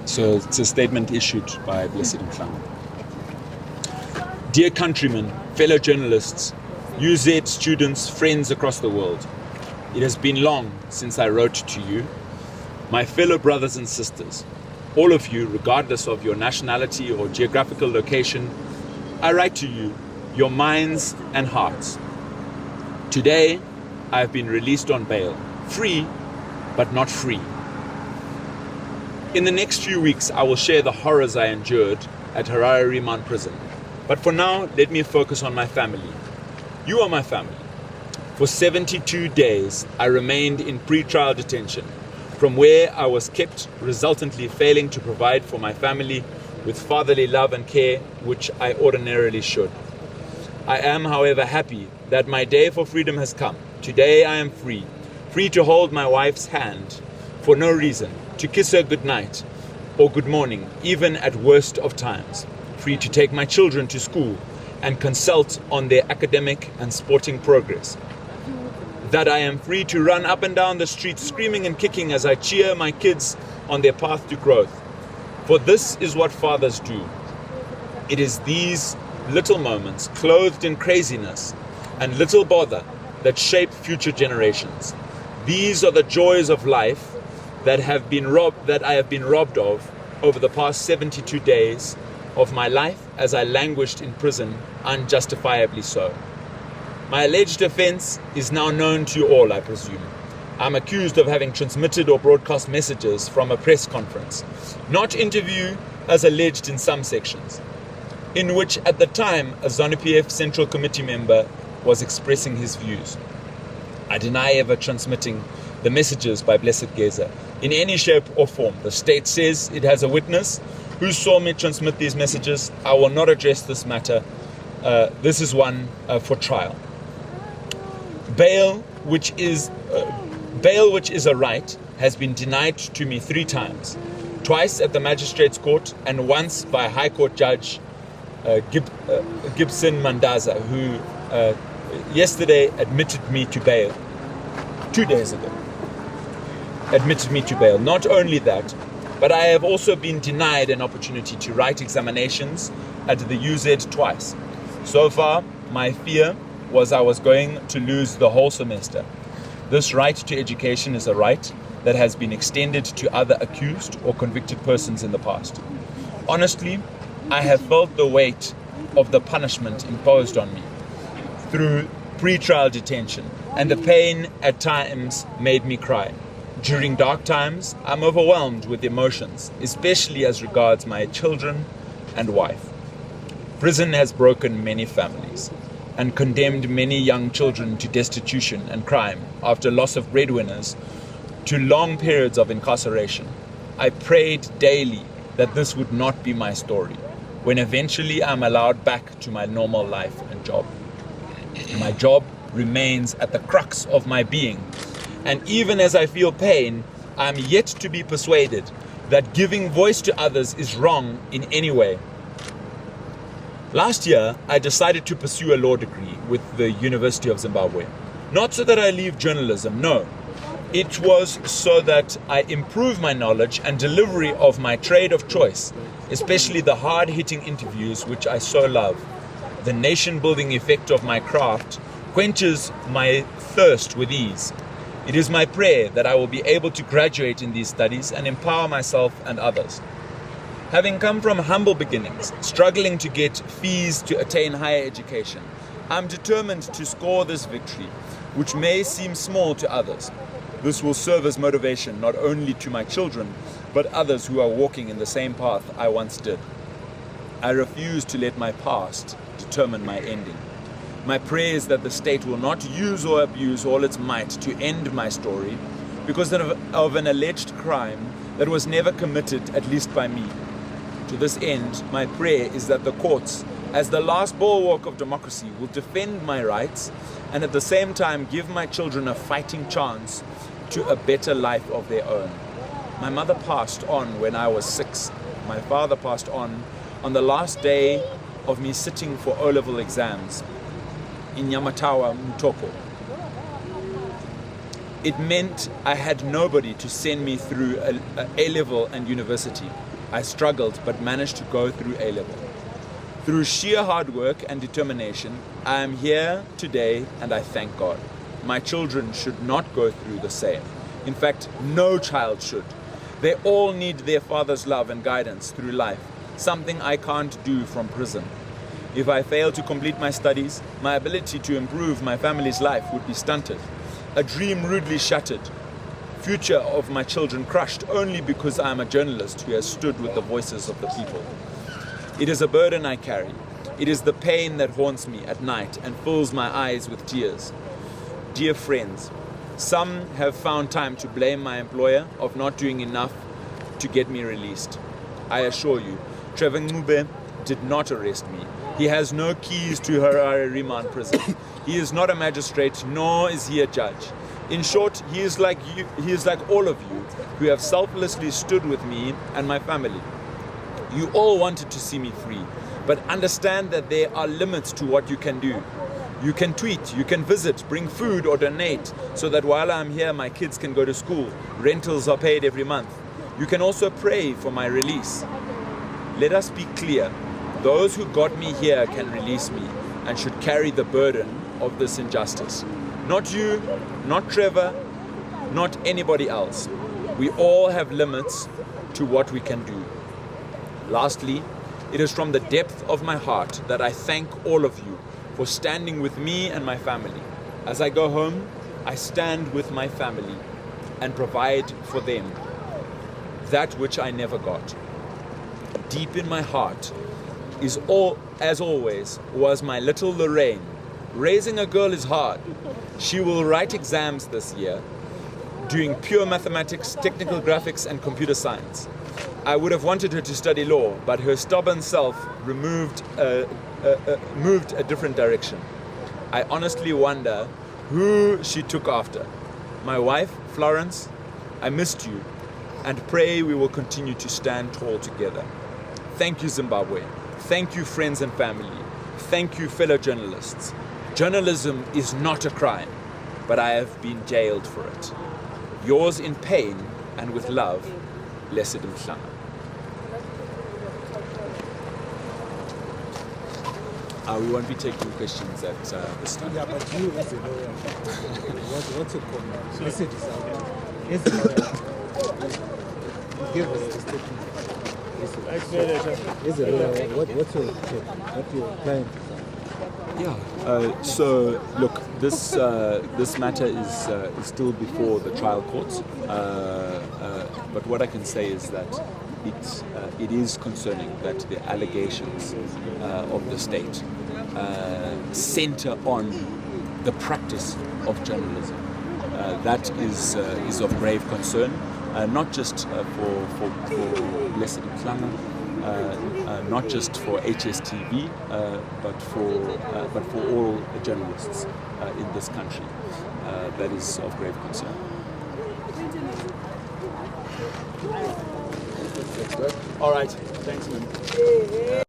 So it's a statement issued by Blessed Mhlanga. Dear countrymen, fellow journalists, UZ students, friends across the world, it has been long since I wrote to you. My fellow brothers and sisters, all of you, regardless of your nationality or geographical location, I write to you, your minds and hearts. Today, I have been released on bail, free, but not free. In the next few weeks, I will share the horrors I endured at Harare Remand Prison. But for now, let me focus on my family. You are my family. For 72 days, I remained in pre-trial detention, from where I was kept, resultantly failing to provide for my family with fatherly love and care, which I ordinarily should. I am, however, happy that my day for freedom has come. Today I am free to hold my wife's hand for no reason, to kiss her good night or good morning, even at worst of times. Free to take my children to school and consult on their academic and sporting progress. That I am free to run up and down the street screaming and kicking as I cheer my kids on their path to growth. For this is what fathers do. It is these little moments, clothed in craziness and little bother, that shape future generations. These are the joys of life that I have been robbed of over the past 72 days of my life as I languished in prison, unjustifiably so. My alleged offense is now known to you all, I presume. I'm accused of having transmitted or broadcast messages from a press conference, not interview as alleged in some sections, in which at the time a ZANU-PF Central Committee member was expressing his views. I deny ever transmitting the messages by Blessed Geza in any shape or form. The state says it has a witness who saw me transmit these messages. I will not address this matter. This is one for trial. Bail, which is a right, has been denied to me 3 times. Twice at the Magistrates Court and once by High Court Judge Gibson Mandaza, who yesterday admitted me to bail. 2 days ago. Admitted me to bail. Not only that, but I have also been denied an opportunity to write examinations at the UZ twice. So far, my fear was I was going to lose the whole semester. This right to education is a right that has been extended to other accused or convicted persons in the past. Honestly, I have felt the weight of the punishment imposed on me through pre-trial detention, and the pain at times made me cry. During dark times, I'm overwhelmed with emotions, especially as regards my children and wife. Prison has broken many families and condemned many young children to destitution and crime after loss of breadwinners, to long periods of incarceration. I prayed daily that this would not be my story when eventually I'm allowed back to my normal life and job. My job remains at the crux of my being, and even as I feel pain, I am yet to be persuaded that giving voice to others is wrong in any way. Last year, I decided to pursue a law degree with the University of Zimbabwe. Not so that I leave journalism, no. It was so that I improve my knowledge and delivery of my trade of choice, especially the hard-hitting interviews which I so love. The nation-building effect of my craft quenches my thirst with ease. It is my prayer that I will be able to graduate in these studies and empower myself and others. Having come from humble beginnings, struggling to get fees to attain higher education, I'm determined to score this victory, which may seem small to others. This will serve as motivation not only to my children, but others who are walking in the same path I once did. I refuse to let my past determine my ending. My prayer is that the state will not use or abuse all its might to end my story because of an alleged crime that was never committed, at least by me. To this end, my prayer is that the courts, as the last bulwark of democracy, will defend my rights and at the same time give my children a fighting chance to a better life of their own. My mother passed on when I was 6. My father passed on the last day of me sitting for O-level exams in Nyamatawa, Mutoko. It meant I had nobody to send me through A-level and university. I struggled but managed to go through A-level. Through sheer hard work and determination, I am here today and I thank God. My children should not go through the same. In fact, no child should. They all need their father's love and guidance through life, something I can't do from prison. If I fail to complete my studies, my ability to improve my family's life would be stunted. A dream rudely shattered. Future of my children crushed only because I am a journalist who has stood with the voices of the people. It is a burden I carry. It is the pain that haunts me at night and fills my eyes with tears. Dear friends, some have found time to blame my employer of not doing enough to get me released. I assure you, Trevor Ngube did not arrest me. He has no keys to Harare remand prison. He is not a magistrate, nor is he a judge. In short, he is like you. He is like all of you who have selflessly stood with me and my family. You all wanted to see me free, but understand that there are limits to what you can do. You can tweet, you can visit, bring food or donate so that while I'm here my kids can go to school. Rentals are paid every month. You can also pray for my release. Let us be clear. Those who got me here can release me and should carry the burden of this injustice. Not you, not Trevor, not anybody else. We all have limits to what we can do. Lastly, it is from the depth of my heart that I thank all of you for standing with me and my family. As I go home, I stand with my family and provide for them that which I never got. Deep in my heart is as always, was my little Lorraine. Raising a girl is hard. She will write exams this year, doing pure mathematics, technical graphics, and computer science. I would have wanted her to study law, but her stubborn self moved a different direction. I honestly wonder who she took after. My wife, Florence, I missed you, and pray we will continue to stand tall together. Thank you, Zimbabwe. Thank you, friends and family. Thank you, fellow journalists. Journalism is not a crime, but I have been jailed for it. Yours in pain and with love, Blessed Mhlanga. We won't be taking questions at this time. Yeah, but you as a lawyer, what's your comment? Blessed is out. As a lawyer, you give us a statement. As a lawyer, what's your take? What your client is? Yeah. So look, this matter is still before the trial courts. But what I can say is that it is concerning that the allegations of the state center on the practice of journalism. That is of grave concern, not just for Blessed Mhlanga, not just for HSTV, but for all journalists in this country. That is of grave concern. All right. Thanks, man.